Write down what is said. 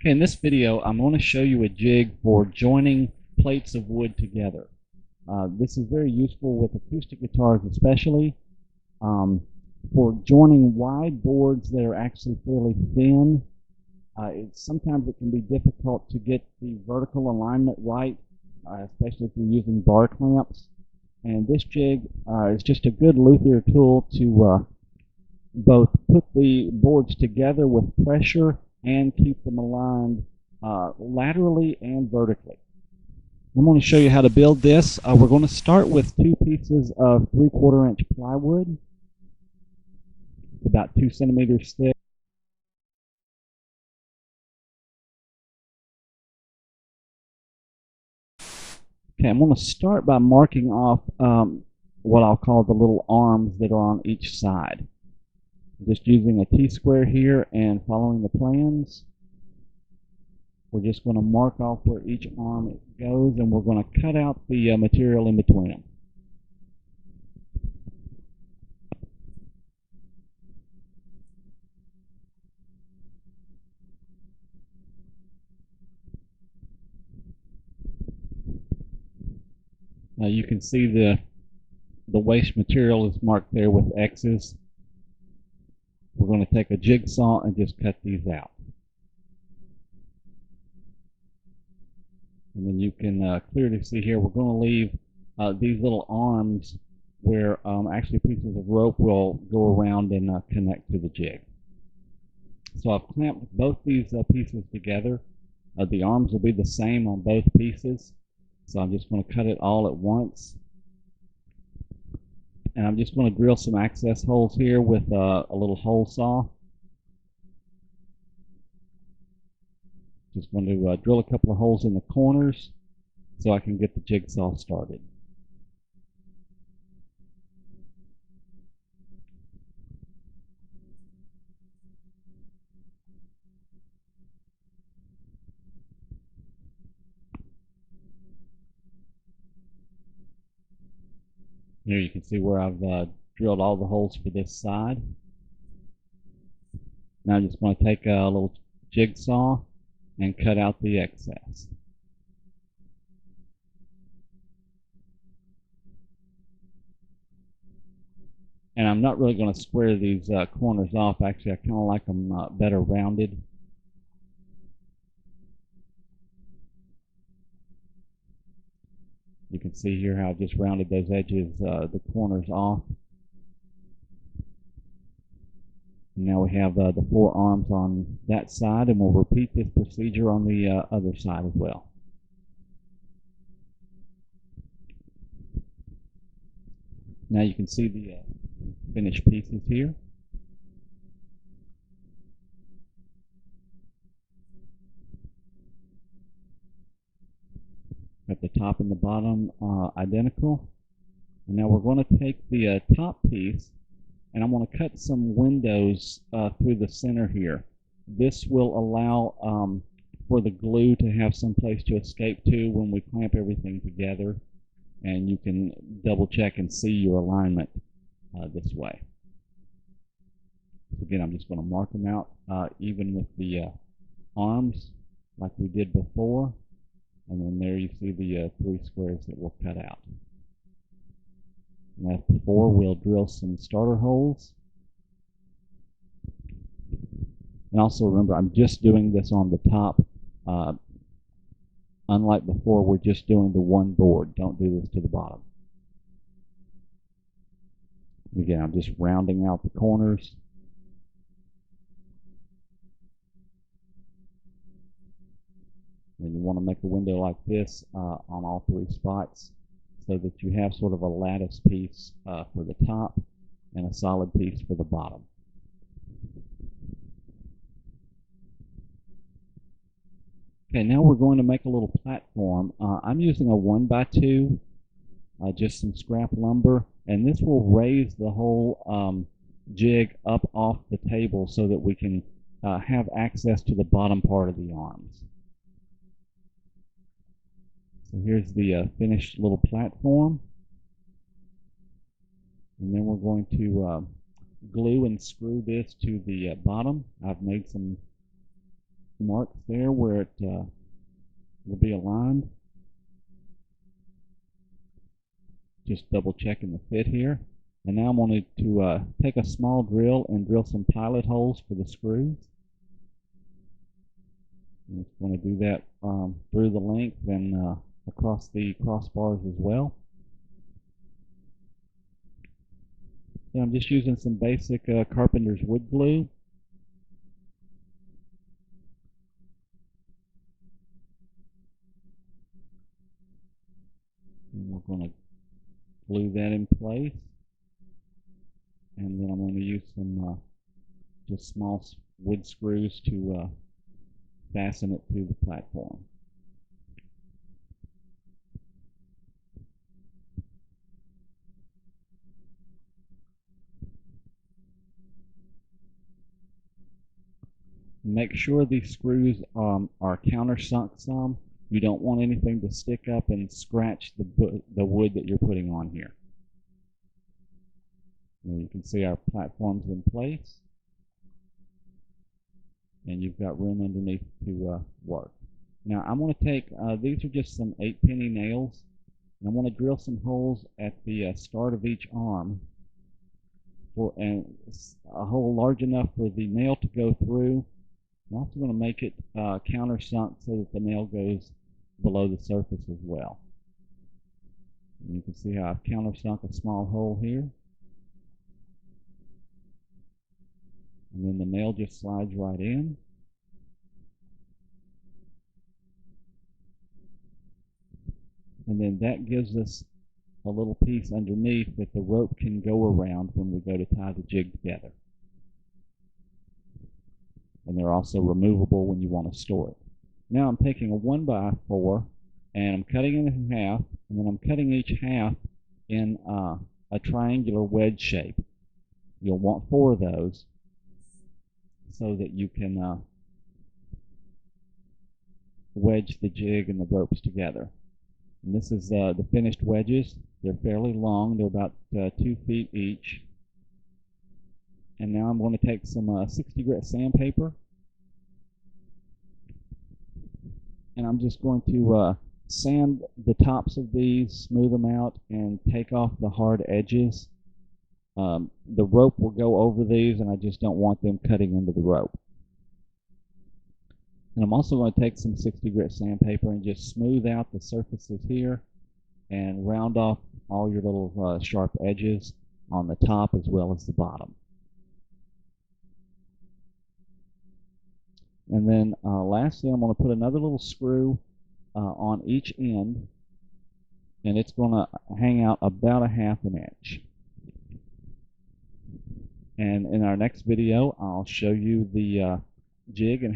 Okay, in this video, I'm going to show you a jig for joining plates of wood together. This is very useful with acoustic guitars especially. For joining wide boards that are actually fairly thin, sometimes it can be difficult to get the vertical alignment right, especially if you're using bar clamps. And this jig is just a good luthier tool to both put the boards together with pressure and keep them aligned laterally and vertically. I'm going to show you how to build this. We're going to start with two pieces of 3/4 inch plywood. It's about 2 centimeters thick. Okay, I'm going to start by marking off what I'll call the little arms that are on each side. Just using a T-square here and following the plans. We're just going to mark off where each arm goes, and we're going to cut out the material in between them. Now you can see the waste material is marked there with X's. We're going to take a jigsaw and just cut these out. And then you can clearly see here we're going to leave these little arms where actually pieces of rope will go around and connect to the jig. So I've clamped both these pieces together. The arms will be the same on both pieces. So I'm just going to cut it all at once. And I'm just going to drill some access holes here with a little hole saw. Just going to drill a couple of holes in the corners so I can get the jigsaw started. Here you can see where I've drilled all the holes for this side. Now I'm just going to take a little jigsaw and cut out the excess. And I'm not really going to square these corners off. Actually, I kind of like them better rounded. You can see here how I just rounded those edges, the corners off. And now we have the 4 arms on that side, and we'll repeat this procedure on the other side as well. Now you can see the finished pieces here. At the top and the bottom identical. And now we're going to take the top piece, and I'm going to cut some windows through the center here. This will allow for the glue to have some place to escape to when we clamp everything together, and you can double check and see your alignment this way. So again, I'm just going to mark them out even with the arms like we did before. And then there you see the 3 squares that we'll cut out. And as before, we'll drill some starter holes. And also remember, I'm just doing this on the top. Unlike before, we're just doing the one board. Don't do this to the bottom. Again, I'm just rounding out the corners. And you want to make a window like this on all 3 spots so that you have sort of a lattice piece for the top and a solid piece for the bottom. Okay, now we're going to make a little platform. I'm using a 1x2, just some scrap lumber, and this will raise the whole jig up off the table so that we can have access to the bottom part of the arms. So here's the finished little platform. And then we're going to glue and screw this to the bottom. I've made some marks there where it will be aligned. Just double checking the fit here. And now I'm going to take a small drill and drill some pilot holes for the screws. I'm just going to do that through the length and across the crossbars as well. And I'm just using some basic carpenter's wood glue. And we're going to glue that in place. And then I'm going to use some just small wood screws to fasten it to the platform. Make sure these screws are countersunk some. You don't want anything to stick up and scratch the wood that you're putting on here. And you can see our platform's in place. And you've got room underneath to work. Now I'm going to take, these are just some 8-penny nails. And I'm going to drill some holes at the start of each arm. And a hole large enough for the nail to go through. I'm also going to make it countersunk so that the nail goes below the surface as well. And you can see how I've countersunk a small hole here. And then the nail just slides right in. And then that gives us a little piece underneath that the rope can go around when we go to tie the jig together. And they're also removable when you want to store it. Now I'm taking a 1x4 and I'm cutting it in half, and then I'm cutting each half in a triangular wedge shape. You'll want 4 of those so that you can wedge the jig and the ropes together. And this is the finished wedges. They're fairly long. They're about 2 feet each. And now I'm going to take some 60 grit sandpaper, and I'm just going to sand the tops of these, smooth them out, and take off the hard edges. The rope will go over these, and I just don't want them cutting into the rope. And I'm also going to take some 60 grit sandpaper and just smooth out the surfaces here and round off all your little sharp edges on the top as well as the bottom. And then lastly, I'm going to put another little screw on each end, and it's going to hang out about a 1/2 inch. And in our next video, I'll show you the jig and